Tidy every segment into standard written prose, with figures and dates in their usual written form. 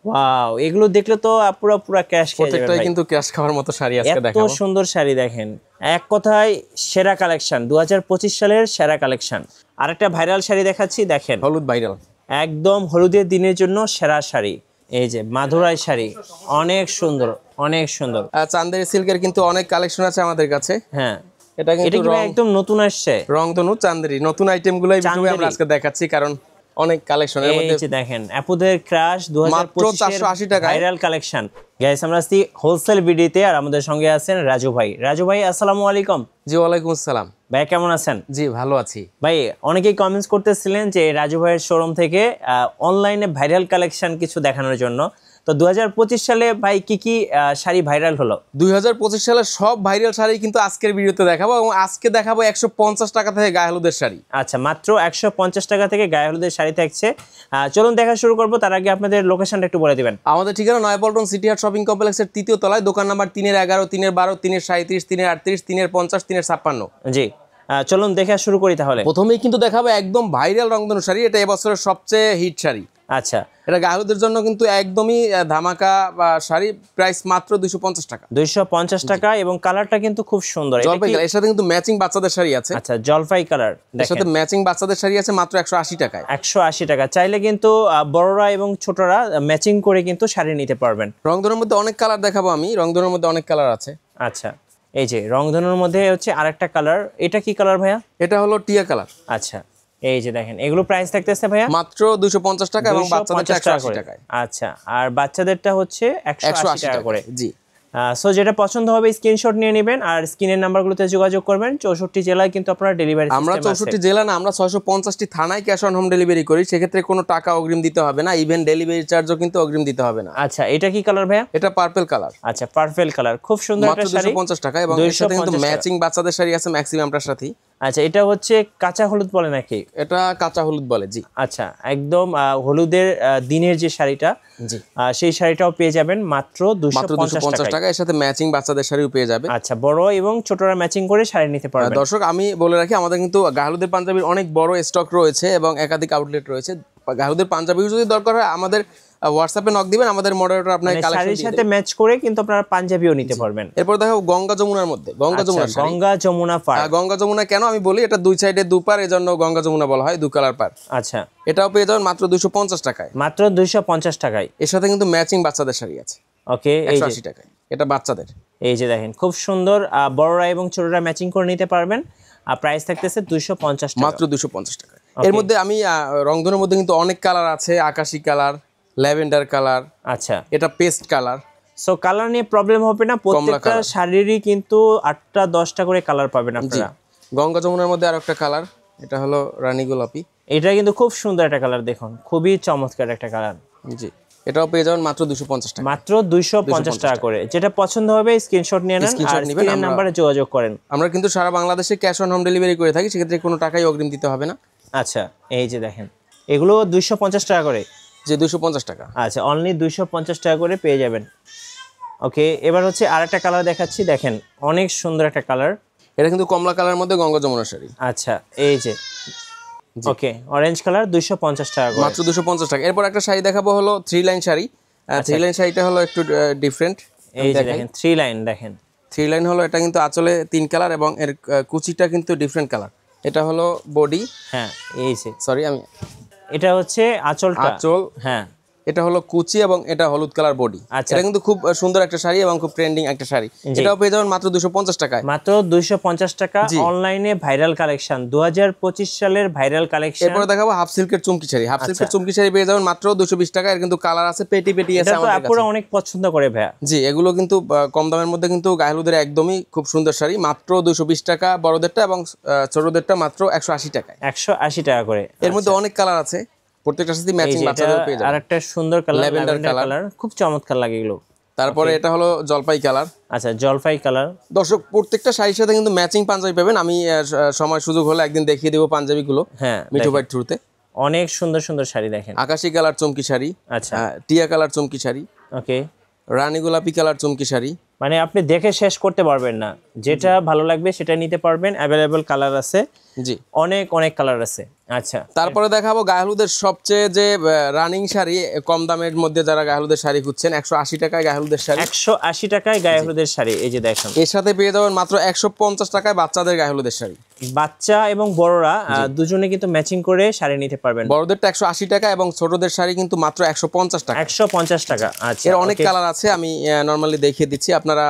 Wow, এগুলো দেখলে তো পুরো পুরো ক্যাশ খেয়ে যাবে প্রত্যেকটাই ভাই। কিন্তু ক্যাশ খাওয়ার মতো শাড়ি আজকে এত দেখাবো। সুন্দর শাড়ি দেখেন, এক কথায় সেরা কালেকশন, 2025 সালের সেরা কালেকশন। আরেকটা ভাইরাল শাড়ি দেখাচ্ছি, দেখেন হলুদ ভাইরাল, একদম হলুদের দিনের জন্য সেরা শাড়ি। এই যে মাধুরাই শাড়ি, অনেক সুন্দর, অনেক সুন্দর। চান্দেরি সিল্কের কিন্তু অনেক কালেকশন আছে আমাদের কাছে। হ্যাঁ, এটা এটা কিন্তু কি ভাই একদম নতুন আসছে? রংধনু চান্দেরি নতুন আইটেমগুলোই ভিডিওতে আমরা চান্দেরি। আজকে দেখাচ্ছি, কারণ অনেক কালেকশনের এই মধ্যে যে দেখেন আপুদের ক্রাশ মাত্র 480 টাকায় ভাইরাল কালেকশন। গাইস আমরা আছি হোলসেল বিডিতে, আর আমাদের সঙ্গে আছেন রাজু ভাই। রাজু ভাই আসসালামু আলাইকুম। জি ওয়ালাইকুম আসসালাম ভাই কেমন আছেন? জি ভালো আছি ভাই অনেকেই কমেন্টস করতেছিলেন যে রাজু ভাইয়ের শোরুম থেকে অনলাইনে ভাইরাল কালেকশন কিছু দেখানোর জন্য। তো 2025 সালে ভাই কি কি শাড়ি ভাইরাল হলো? 2025 সালের সব ভাইরাল শাড়ি কিন্তু আজকের ভিডিওতে দেখাবো, এবং আজকে দেখাবো 150 টাকা থেকে গায়ে হলুদের শাড়ি। আচ্ছা, মাত্র 150 টাকা থেকে গায়ে হলুদের শাড়ি থাকছে। চলুন দেখা শুরু করবো, তার আগে আপনাদের লোকেশনটা একটু বলে দিবেন। আমাদের ঠিকানা নয়াপল্টন সিটি হাট শপিং কমপ্লেক্সের 3য় তলায়, দোকান নাম্বার 3-11, 3-12, 3-37, 3-38, 3-50, 3-56। জি, চলুন দেখা শুরু করি তাহলে। প্রথমেই কিন্তু দেখাবো একদম ভাইরাল রংধনু শাড়ি। এটা এবছরের সবচেয়ে হিট শাড়ি। আচ্ছা, এটা গায়ে হলুদের জন্য কিন্তু একদমই ধামাকা বা শাড়ি। প্রাইস মাত্র 250 টাকা। 250 টাকা, এবং কালারটা কিন্তু খুব সুন্দর। এটা জলপাই কি? কালার, এর সাথে কিন্তু ম্যাচিং বাচ্চাদের শাড়ি আছে। আচ্ছা, জলপাই কালার, এর সাথে ম্যাচিং বাচ্চাদের শাড়ি আছে মাত্র 180 টাকায়। 180 টাকা। চাইলে কিন্তু বড়রা এবং ছোটরা ম্যাচিং করে কিন্তু শাড়ি নিতে পারবেন। রংধনুর মধ্যে অনেক কালার দেখাবো আমি। রংধনুর মধ্যে অনেক কালার আছে। আচ্ছা, এই যে রংধনুর মধ্যে হচ্ছে আরেকটা কালার। এটা কি কালার ভাইয়া? এটা হলো টিয়া কালার। আচ্ছা, এই যে দেখেন, এগুলো প্রাইস থাকতেছে ভাইয়া মাত্র 250 টাকা, এবং বাচ্চাদের 250 টাকা 180 করে। টাকায়। আচ্ছা, আর বাচ্চাদেরটা হচ্ছে 180 টাকা করে। জি। সো যেটা পছন্দ হবে স্ক্রিনশট নিয়ে নেবেন, আর স্ক্রিনের নাম্বারগুলোতে যোগাযোগ করবেন। 64 জেলায় কিন্তু আপনারা ডেলিভারি আমরা 64 জেলা না, আমরা 650টি থানায় ক্যাশ অন হোম ডেলিভারি করি। সেক্ষেত্রে কোনো টাকা অগ্রিম দিতে হবে না, ইভেন ডেলিভারি চার্জও কিন্তু অগ্রিম দিতে হবে না। আচ্ছা, এটা কি কালার ভাইয়া? এটা পার্পল কালার। আচ্ছা, পার্পল কালার, খুব সুন্দর মাত্র একটা শাড়ি। 250 টাকা, এবং এর সাথে কিন্তু ম্যাচিং বাচ্চাদের শাড়ি আছে ম্যাক্সিমামটার সাথেই। আচ্ছা, এটা হচ্ছে কাঁচা হলুদ বলে নাকি? এটা কাঁচা হলুদ বলে। জি। আচ্ছা, একদম হলুদের দিনের যে শাড়িটা, জি, সেই শাড়িটাও পেয়ে যাবেন মাত্র 250 টাকা। এর সাথে ম্যাচিং বাচ্চাদের শাড়িও পেয়ে যাবে। আচ্ছা, বড় এবং ছোটরা ম্যাচিং করে শাড়ি নিতে পারবেন। দর্শক আমি বলে রাখি, আমাদের কিন্তু গায়ে হলুদের পাঞ্জাবির অনেক বড় স্টক রয়েছে এবং একাধিক আউটলেট রয়েছে। গায়ে হলুদের পাঞ্জাবি যদি দরকার হয় আমাদের হোয়াটসঅ্যাপে নক দিবেন, আমাদের মডারেটর আপনাকে কালেকশন শাড়ির সাথে ম্যাচ করে কিন্তু আপনারা পাঞ্জাবিও নিতে পারবেন। এরপর দেখো গঙ্গা যমুনার মধ্যে, গঙ্গা যমুনা শাড়ি। গঙ্গা যমুনা পার। গঙ্গা যমুনা কেন আমি বলি, এটা দুই সাইডে দুপার, এজন্য গঙ্গা যমুনা বলা হয়, দু কালার পার। আচ্ছা, এটাও পেয়ে যাবেন মাত্র 250 টাকায়। মাত্র 250 টাকায়। এর সাথে কিন্তু ম্যাচিং বাচ্চাদের শাড়ি আছে। ওকে, এই যে 180 টাকায়। এটা বাচ্চাদের। এই যে দেখেন, খুব সুন্দর, বড়রা এবং ছোটরা ম্যাচিং করে নিতে পারবেন। আর প্রাইস থাকতেছে 250 টাকা, মাত্র 250 টাকা। এর মধ্যে আমি রংধনুর মধ্যে কিন্তু অনেক কালার আছে। আকাশি কালার, ল্যাভেন্ডার কালার, আচ্ছা, এটা পেস্ট কালার। সো কালার নিয়ে প্রবলেম হবে না, প্রত্যেকটা শাড়িরই কিন্তু 8টা 10টা করে কালার পাবেন আপনারা। গঙ্গা যমুনার মধ্যে আরো একটা কালার, এটা হলো রানী গোলাপি। এটা কিন্তু খুব সুন্দর একটা কালার, দেখুন খুবই চমৎকার একটা কালার। জি, এটাও পেয়ে যাবেন মাত্র 250 টাকা। মাত্র 250 টাকা করে। যেটা পছন্দ হবে স্ক্রিনশট নিয়ে নেন, আর স্ক্রিনের নাম্বারে যোগাযোগ করেন। আমরা কিন্তু সারা বাংলাদেশে ক্যাশ অন হোম ডেলিভারি করে থাকি, সেক্ষেত্রে কোনো টাকাই অগ্রিম দিতে হবে না। আচ্ছা, এই যে দেখেন, এগুলো 250 টাকা করে। যে 250 টাকা। আচ্ছা, অনলি 250 টাকা করে পেয়ে যাবেন। ওকে, এবার হচ্ছে আরেকটা কালার দেখাচ্ছি, দেখেন অনেক সুন্দর একটা কালার। এটা কিন্তু কমলা কালারের মধ্যে গঙ্গা যমুনা শাড়ি। আচ্ছা, এই যে ওকে, অরেঞ্জ কালার, 250 টাকা করে। মাত্র 250 টাকা। এরপর একটা শাড়ি দেখাবো, হলো 3 লাইন শাড়ি। 3 লাইন শাড়িটা হলো একটু ডিফারেন্ট। এই যে দেখেন 3 লাইন, দেখেন 3 লাইন হলো, এটা কিন্তু আঁচলে 3 কালার, এবং এর কুচিটা কিন্তু ডিফারেন্ট কালার। এটা হলো বডি। হ্যাঁ, এই যে সরি, আমি এটা হচ্ছে আঁচলটা। আঁচল। হ্যাঁ, এটা হলো কুচি, এবং এটা হলুদ কালার বডি। এটা কিন্তু খুব সুন্দর একটা শাড়ি এবং খুব ট্রেন্ডিং একটা শাড়ি। এটাও পেয়ে যাবেন মাত্র 250 টাকায়। মাত্র 250 টাকা। অনলাইনে ভাইরাল কালেকশন, 2025 সালের ভাইরাল কালেকশন। এরপর দেখাবো হাফ সিল্কের চুমকি শাড়ি। হাফ সিল্কের চুমকি শাড়ি পেয়ে যাবেন মাত্র 220 টাকা। এর কিন্তু কালার আছে, পেটি পেটি আছে আমাদের কাছে। আপুরা অনেক পছন্দ করে ভাইয়া। জি, এগুলো কিন্তু কম দামের মধ্যে কিন্তু গায়ে হলুদের একদমই খুব সুন্দর শাড়ি। মাত্র 220 টাকা বড়দেরটা, এবং ছোটদেরটা মাত্র 180 টাকায়। 180 টাকা করে। এর মধ্যে অনেক কালার আছে, প্রত্যেকটার সাথে ম্যাচিং বাচ্চাদের পেয়ে যাবেন। আরেকটা সুন্দর কালার, ল্যাভেন্ডার কালার, খুব চমৎকার লাগে এগুলো। তারপরে এটা হলো জলপাই কালার। আচ্ছা, জলপাই কালার। দর্শক, প্রত্যেকটা শাড়ির সাথে কিন্তু ম্যাচিং পাঞ্জাবি পাবেন। আমি সময় সুযোগ হলে একদিন দেখিয়ে দেবো পাঞ্জাবিগুলো। হ্যাঁ, মিঠু ভাই থ্রুতে। অনেক সুন্দর সুন্দর শাড়ি দেখেন। আকাশি কালার চমকি শাড়ি। আচ্ছা, টিয়া কালার চমকি শাড়ি। ওকে, রানী গোলাপি কালার চমকি শাড়ি। মানে আপনি দেখে শেষ করতে পারবেন না, যেটা ভালো লাগবে সেটা নিতে পারবেন। অ্যাভেলেবল কালার আছে, জি অনেক অনেক কালার আছে। আচ্ছা, তারপরে দেখাবো গায়ে হলুদের সবচেয়ে যে রানিং শাড়ি, কম দামের মধ্যে যারা গায়ে হলুদের শাড়ি খুঁজছেন, 180 টাকায় গায়ে হলুদের শাড়ি। 180 টাকায় গায়ে হলুদের শাড়ি, এই যে দেখেন। এর সাথে পেয়ে যাবেন মাত্র 150 টাকায় বাচ্চাদের গায়ে হলুদের শাড়ি। বাচ্চা এবং বড়রা দুজনে কিন্তু ম্যাচিং করে শাড়ি নিতে পারবেন। বড়দেরটা 180 টাকা এবং ছোটদের শাড়ি কিন্তু মাত্র 150 টাকা। 150 টাকা। আচ্ছা, এর অনেক কালার আছে, আমি নরমালি দেখিয়ে দিচ্ছি। আপনারা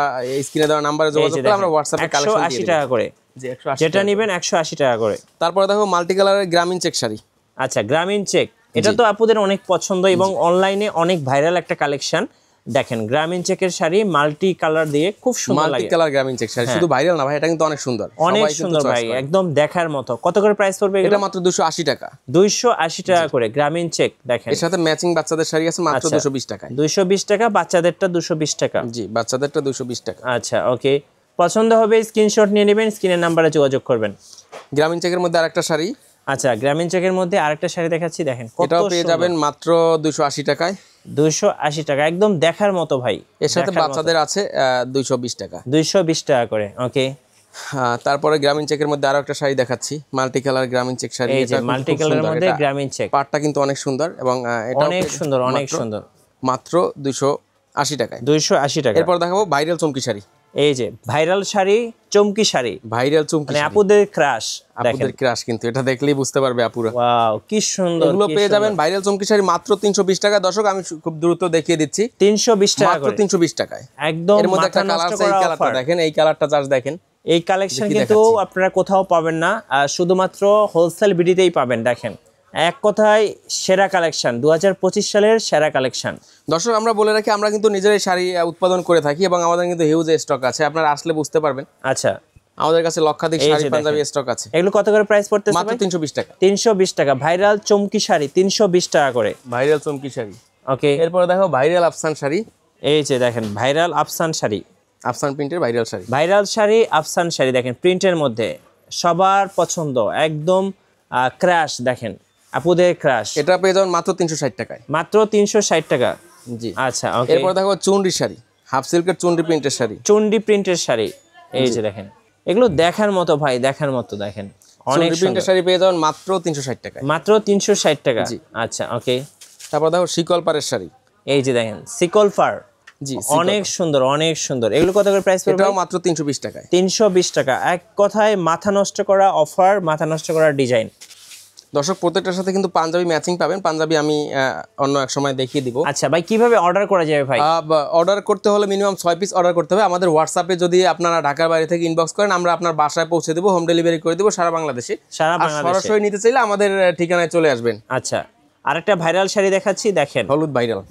স্ক্রিনে দেওয়া নাম্বারে যোগাযোগ করে আমরা হোয়াটসঅ্যাপে কালেকশন দিয়ে 180 টাকা করে, জি 180 যেটা নেবেন 180 টাকা করে। তারপরে দেখো মাল্টি কালারের গ্রামীণ চেক শাড়ি। আচ্ছা, গ্রামীণ চেক, এটা তো আপুদের অনেক পছন্দ এবং অনলাইনে অনেক ভাইরাল একটা কালেকশন। দেখেন গ্রামীণ চেকের শাড়ি মাল্টি কালার দিয়ে খুব সুন্দর লাগে। মাল্টি কালার গ্রামীণ চেক শাড়ি শুধু ভাইরাল না ভাই, এটা কিন্তু অনেক সুন্দর, অনেক সুন্দর ভাই, একদম দেখার মতো। কত করে প্রাইস পড়বে এটা? মাত্র 280 টাকা। 280 টাকা করে গ্রামীণ চেক। দেখেন এর সাথে ম্যাচিং বাচ্চাদের শাড়ি আছে মাত্র 220 টাকা। 220 টাকা, বাচ্চাদেরটা 220 টাকা। জি বাচ্চাদেরটা 220 টাকা। আচ্ছা ওকে, পছন্দ হবে স্ক্রিনশট নিয়ে নেবেন, স্ক্রিনের নাম্বারে যোগাযোগ করবেন। গ্রামীণ চেকের মধ্যে আরেকটা শাড়ি। আচ্ছা, গ্রামীণ চেকের মধ্যে আরেকটা শাড়ি দেখাচ্ছি, দেখেন এটাও পেয়ে যাবেন মাত্র 280 টাকায়। 280 টাকা, একদম দেখার মতো ভাই। এর সাথে বাচ্চাদের আছে 220 টাকা। 220 টাকা করে। ওকে, তারপরে গ্রামীণ চেকের মধ্যে আরো একটা শাড়ি দেখাচ্ছি, মাল্টি কালার গ্রামীণ চেক শাড়ি। এই যে মাল্টি কালারের মধ্যে গ্রামীণ চেক, পাটটা কিন্তু অনেক সুন্দর এবং এটা অনেক সুন্দর, অনেক সুন্দর, মাত্র 280 টাকায়। 280 টাকা। এরপর দেখাবো ভাইরাল চমকি শাড়ি। এই যে ভাইরাল শাড়ি, চমকি শাড়ি, ভাইরাল চমকি মানে শাড়ি, আপুদের ক্রাশ। আপুদের ক্রাশ, কিন্তু এটা দেখলেই বুঝতে পারবে আপুরা। ওয়াও কি সুন্দর। এগুলো পেয়ে যাবেন ভাইরাল চমকি শাড়ি মাত্র 320 টাকা। দর্শক আমি খুব দ্রুত দেখিয়ে দিচ্ছি, 320 টাকা মাত্র 320 টাকায়। একদম এর মধ্যে একটা কালার আছে, এই কালারটা দেখেন, এই কালারটা জাস্ট দেখেন। এই কালেকশন কিন্তু আপনারা কোথাও পাবেন না, শুধুমাত্র হোলসেল বিডিতেই পাবেন। দেখেন এক কথায় সেরা কালেকশন, 2025 সালের সেরা কালেকশন। দর্শক আমরা বলে রাখি, আমরা কিন্তু নিজেরাই শাড়ি উৎপাদন করে থাকি এবং আমাদের কিন্তু হিউজ স্টক আছে, আপনারা আসলে বুঝতে পারবেন। আচ্ছা, আমাদের কাছে লক্ষাধিক শাড়ি পাঞ্জাবি স্টক আছে। এগুলো কত করে প্রাইস পড়তেছে? মাত্র 320 টাকা। 320 টাকা ভাইরাল চমকি শাড়ি, 320 টাকা করে ভাইরাল চমকি শাড়ি। ওকে, এরপরে দেখো ভাইরাল আফসান শাড়ি। এই যে দেখেন ভাইরাল আফসান শাড়ি, আফসান প্রিন্টের ভাইরাল শাড়ি। ভাইরাল শাড়ি আফসান শাড়ি, দেখেন প্রিন্টের মধ্যে সবার পছন্দ, একদম ক্রাশ। দেখেন আপুদের ক্রাশ, এটা পেয়ে যাবেন মাত্র 360 টাকায়। মাত্র 360 টাকা। জি আচ্ছা ওকে, এরপর দেখো চুনরি শাড়ি, হাফ সিল্কের চুনরি প্রিন্টের শাড়ি। চুন্ডি প্রিন্টের শাড়ি, এই যে দেখেন, এগুলো দেখার মতো ভাই, দেখার মতো। দেখেন অনেক চুনরি প্রিন্টের শাড়ি পেয়ে যাবেন মাত্র 360 টাকায়। মাত্র 360 টাকা। আচ্ছা ওকে, তারপর দেখো শিকল পাড়ের শাড়ি। এই যে দেখেন সিকল ফার, জি অনেক সুন্দর, অনেক সুন্দর। এগুলো কত করে প্রাইস পড়বে? এটাও মাত্র 320 টাকায়। 320 টাকা। এক কথায় মাথা নষ্ট করা অফার, মাথা নষ্ট করা ডিজাইন। দর্শক প্রত্যেকটার সাথে কিন্তু পাঞ্জাবি ম্যাচিং পাবেন, পাঞ্জাবি আমি অন্য এক সময় দেখিয়ে দিব। আচ্ছা ভাই, কিভাবে অর্ডার করা যাবে ভাই? অর্ডার করতে হলে মিনিমাম 6 পিস অর্ডার করতে হবে। আমাদের হোয়াটসঅ্যাপে যদি আপনারা ঢাকার বাইরে থেকে ইনবক্স করেন, আমরা আপনার বাসায় পৌঁছে দেবো, হোম ডেলিভারি করে দেবো সারা বাংলাদেশে। সারা আর বাংলাদেশে সরাসরি নিতে চাইলে আমাদের ঠিকানায় চলে আসবেন। আচ্ছা, আরেকটা ভাইরাল শাড়ি দেখাচ্ছি, দেখেন হলুদ ভাইরাল,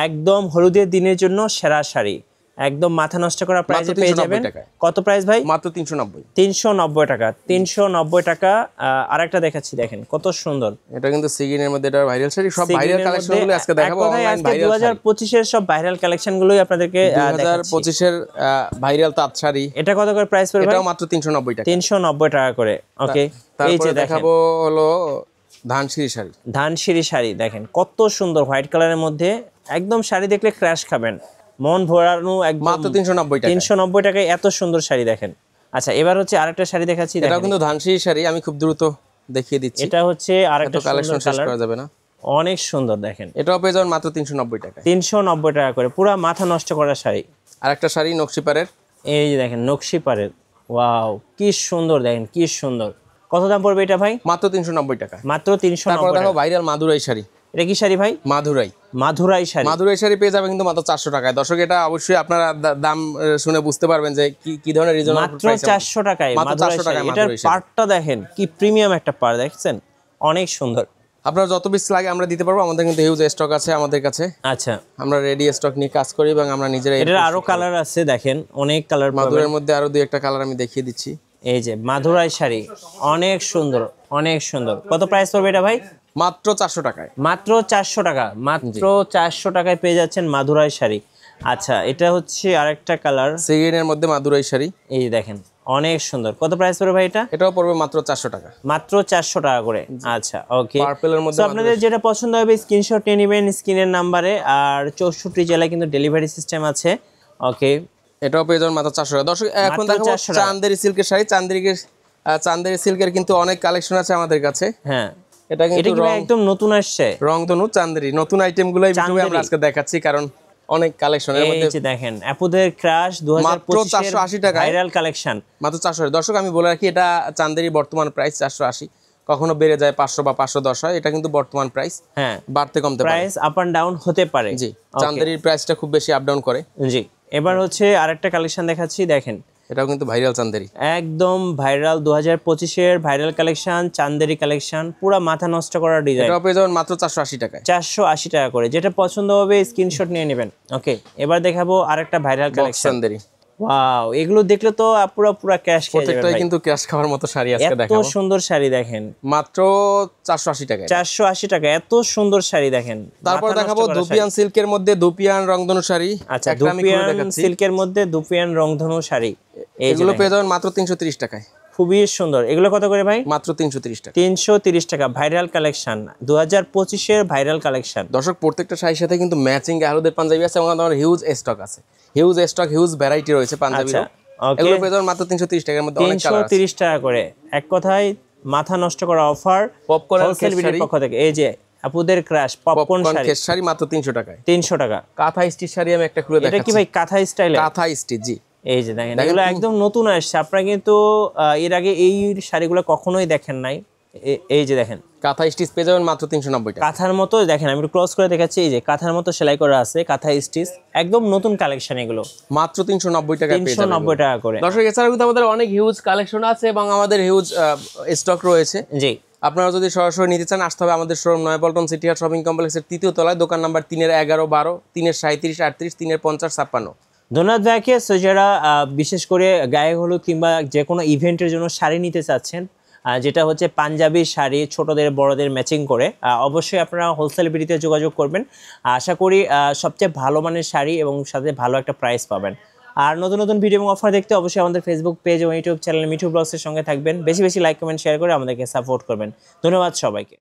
একদম হলুদের দিনের জন্য সেরা শাড়ি, একদম মাথা নষ্ট করা প্রাইসে পেয়ে যাবেন। কত প্রাইস ভাই? মাত্র 390। 390 টাকা, 390 টাকা। আরেকটা দেখাচ্ছি, দেখেন কত সুন্দর। এটা কিন্তু সিগিনের মধ্যে এটা ভাইরাল শাড়ি, সব ভাইরাল কালেকশনগুলো আজকে দেখাবো। অনলাইন ভাইরাল 2025 এর সব ভাইরাল কালেকশনগুলোই আপনাদেরকে 2025 এর ভাইরাল তাঁত শাড়ি। এটা কত করে প্রাইস পড়বে? এটাও মাত্র 390 টাকা। 390 টাকা করে। ওকে, এই যে দেখাবো হলো ধানসিঁড়ি শাড়ি। ধানসিঁড়ি শাড়ি, দেখেন কত সুন্দর হোয়াইট কালারের মধ্যে, একদম শাড়ি দেখলে ক্র্যাশ খাবেন, মন ভরানো, একদম মাত্র 390 টাকা। 390 টাকায় এত সুন্দর শাড়ি দেখেন। আচ্ছা, এবার হচ্ছে আরেকটা শাড়ি দেখাচ্ছি, এটাও কিন্তু ধানসিঁড়ি শাড়ি, আমি খুব দ্রুত দেখিয়ে দিচ্ছি। এটা হচ্ছে আরেকটা কালেকশন শেষ কালার, করা যাবে না, অনেক সুন্দর। দেখেন এটাও পেয়ে যাবেন মাত্র 390 টাকা। 390 টাকা করে, পুরো মাথা নষ্ট করা শাড়ি। আরেকটা শাড়ি নকশিপাড়ের, এই যে দেখেন নকশি পাড়ের, ওয়াও কি সুন্দর, দেখেন কি সুন্দর। কত দাম পড়বে এটা ভাই? মাত্র 390 টাকা। মাত্র 390 তারপর দেখো টাকা। ভাইরাল মাদুরাই শাড়ি। এটা কি শাড়ি ভাই? মাদুরাই, মাদুরাই শাড়ি। মাদুরাই শাড়ি পেয়ে যাবে কিন্তু মাত্র 400 টাকায়। দর্শক এটা অবশ্যই আপনারা দাম শুনে বুঝতে পারবেন যে কি ধরনের রিজনেবল মাত্র 400 টাকায় মাদুরাই শাড়ি। এটার পাড়টা দেখেন কি প্রিমিয়াম একটা পাড়, দেখছেন অনেক সুন্দর। আপনার যত পিস লাগে আমরা দিতে পারবো, আমাদের কিন্তু হিউজ স্টক আছে আমাদের কাছে। আচ্ছা, আমরা রেডি স্টক নিয়ে কাজ করি এবং আমরা নিজেরাই। এটার আরো কালার আছে, দেখেন অনেক কালার। মাদুরাইয়ের মধ্যে আরো দুই একটা কালার আমি দেখিয়ে দিচ্ছি। এই যে মাদুরাই শাড়ি, অনেক সুন্দর, অনেক সুন্দর। কত প্রাইস পড়বে এটা ভাই? মাত্র 400 টাকায়। মাত্র 400 টাকা, মাত্র 400 টাকায় পেয়ে যাচ্ছেন মাদুরাই শাড়ি। আচ্ছা, এটা হচ্ছে আরেকটা কালার, সিগিনের মধ্যে মাদুরাই শাড়ি। এই দেখেন অনেক সুন্দর। কত প্রাইস পড়বে ভাই এটা? এটাও পড়বে মাত্র 400 টাকা। মাত্র 400 টাকা করে। আচ্ছা ওকে, পার্পলের মধ্যে আপনাদের যেটা পছন্দ হবে স্ক্রিনশট নিয়ে নেবেন স্ক্রিনের নাম্বারে। আর 64 জেলায় কিন্তু ডেলিভারি সিস্টেম আছে। ওকে, এটাও পেয়ে যাবেন মাত্র 400 টাকা। দর্শক এখন মাত্র দেখাবো 400 টাকা। চান্দেরি সিল্কের শাড়ি। চান্দেরি সিল্কের কিন্তু অনেক কালেকশন আছে আমাদের কাছে। হ্যাঁ, এটা এটা কিন্তু কি ভাই একদম নতুন আসছে? রংধনু চান্দেরি নতুন আইটেমগুলোই ভিডিওতে আমরা চান্দেরি। আজকে দেখাচ্ছি, কারণ অনেক কালেকশনের এই মধ্যে যে দেখেন আপুদের ক্রাশ মাত্র 480 টাকায়। ভাইরাল কালেকশন মাত্র 400। দর্শক আমি বলে রাখি, এটা চান্দেরি বর্তমান প্রাইস 480, কখনো বেড়ে যায় 500 বা 510 হয়, এটা কিন্তু বর্তমান প্রাইস, হ্যাঁ বাড়তে কমতে পারে। প্রাইস আপ এন্ড ডাউন হতে পারে। জি, চান্দেরির প্রাইসটা খুব বেশি আপ ডাউন করে। জি, এবার হচ্ছে আরেকটা কালেকশন দেখাচ্ছি, দেখেন এটাও কিন্তু ভাইরাল চান্দেরি। একদম ভাইরাল 2025-এর ভাইরাল কালেকশন, চান্দেরি কালেকশন, পুরা মাথা নষ্ট করা ডিজাইন। এটাও পেয়ে যাবেন মাত্র 480 টাকায়। 480 টাকা করে, যেটা পছন্দ হবে স্ক্রিনশট নিয়ে নেবেন। ওকে, এবার দেখাবো আরেকটা viral box collection. Chanderi. Wow, এগুলো দেখলে তো পুরা ক্যাশ খেয়ে যাবে প্রত্যেকটাই ভাই। কিন্তু ক্যাশ খাওয়ার মতো শাড়ি আজকে এত দেখাবো। সুন্দর শাড়ি দেখেন, মাত্র 480 টাকায়। 480 টাকা, এত সুন্দর শাড়ি দেখেন। তারপর মাথা নষ্ট দেখাবো করা শাড়ি। দুপিয়ান সিল্কের মধ্যে দুপিয়ান রংধনু শাড়ি। আচ্ছা, একটা আমি খুলে দুপিয়ান দেখাচ্ছি। সিল্কের মধ্যে দুপিয়ান রংধনু শাড়ি, এই যে এগুলো দেখেন, পেয়ে যাবেন মাত্র 330 টাকায়। খুবই সুন্দর। এগুলো কত করে ভাই? মাত্র 330 টাকা। 330 টাকা, ভাইরাল কালেকশন, 2025-এর ভাইরাল কালেকশন। দর্শক প্রত্যেকটা শাড়ির সাথে কিন্তু ম্যাচিং গাহলুদের পাঞ্জাবি আছে এবং আমাদের হিউজ স্টক আছে, হিউজ স্টক, হিউজ ভ্যারাইটি রয়েছে পাঞ্জাবির। আচ্ছা, ওকে, এগুলো পেয়ে যাবেন মাত্র 330 টাকার মধ্যে অনেক কালার আছে। 330 টাকা করে, এক কথায় মাথা নষ্ট করা অফার পপকর্ন হোলসেল বিডির পক্ষ থেকে। এই যে আপুদের ক্রাশ পপকর্ন শাড়ি, খেস শাড়ি মাত্র 300 টাকায়। 300 টাকা। কাঁথা স্টিচ শাড়ি আমি একটা খুলে এটা কি দেখাচ্ছি। ভাই কাঁথা স্টাইলে? কাঁথা স্টিচ, জি। এই যে দেখেন, এগুলো একদম নতুন আসছে, আপনারা কিন্তু এর আগে এই শাড়িগুলো কখনোই দেখেন নাই। এই যে দেখেন, কাঁথা স্টিচ পেয়ে যাবেন মাত্র 390 টাকা। কাঁথার মতো দেখেন, আমি একটু ক্লোজ করে দেখাচ্ছি। এই যে কাঁথার মতো সেলাই করা আছে, কাঁথা স্টিচ, একদম নতুন কালেকশন এগুলো, মাত্র 390 টাকায় পেয়ে যাবেন। 390 টাকা করে। দর্শক এছাড়াও কিন্তু আমাদের অনেক হিউজ কালেকশন আছে এবং আমাদের হিউজ স্টক রয়েছে। জি, আপনারা যদি সরাসরি নিতে চান, আসতে হবে আমাদের শোরুম নয়াপল্টন সিটি হাট শপিং কমপ্লেক্সের 3য় তলায়, দোকান নাম্বার 3-এর 11, 12, 3-এর 37, 38, 3-এর 50, 56। ধন্যবাদ ভাইকে। সো যারা বিশেষ করে গায়ে হলুদ কিংবা যে কোনো ইভেন্টের জন্য শাড়ি নিতে চাচ্ছেন, যেটা হচ্ছে পাঞ্জাবি শাড়ি, ছোটদের বড়দের ম্যাচিং করে, অবশ্যই আপনারা হোলসেল বিডিতে যোগাযোগ করবেন। আশা করি সবচেয়ে ভালো মানের শাড়ি এবং সাথে ভালো একটা প্রাইস পাবেন। আর নতুন নতুন ভিডিও এবং অফার দেখতে অবশ্যই আমাদের ফেসবুক পেজ এবং ইউটিউব চ্যানেল মিঠু ব্লগসের সঙ্গে থাকবেন। বেশি বেশি লাইক কমেন্ট শেয়ার করে আমাদেরকে সাপোর্ট করবেন। ধন্যবাদ সবাইকে।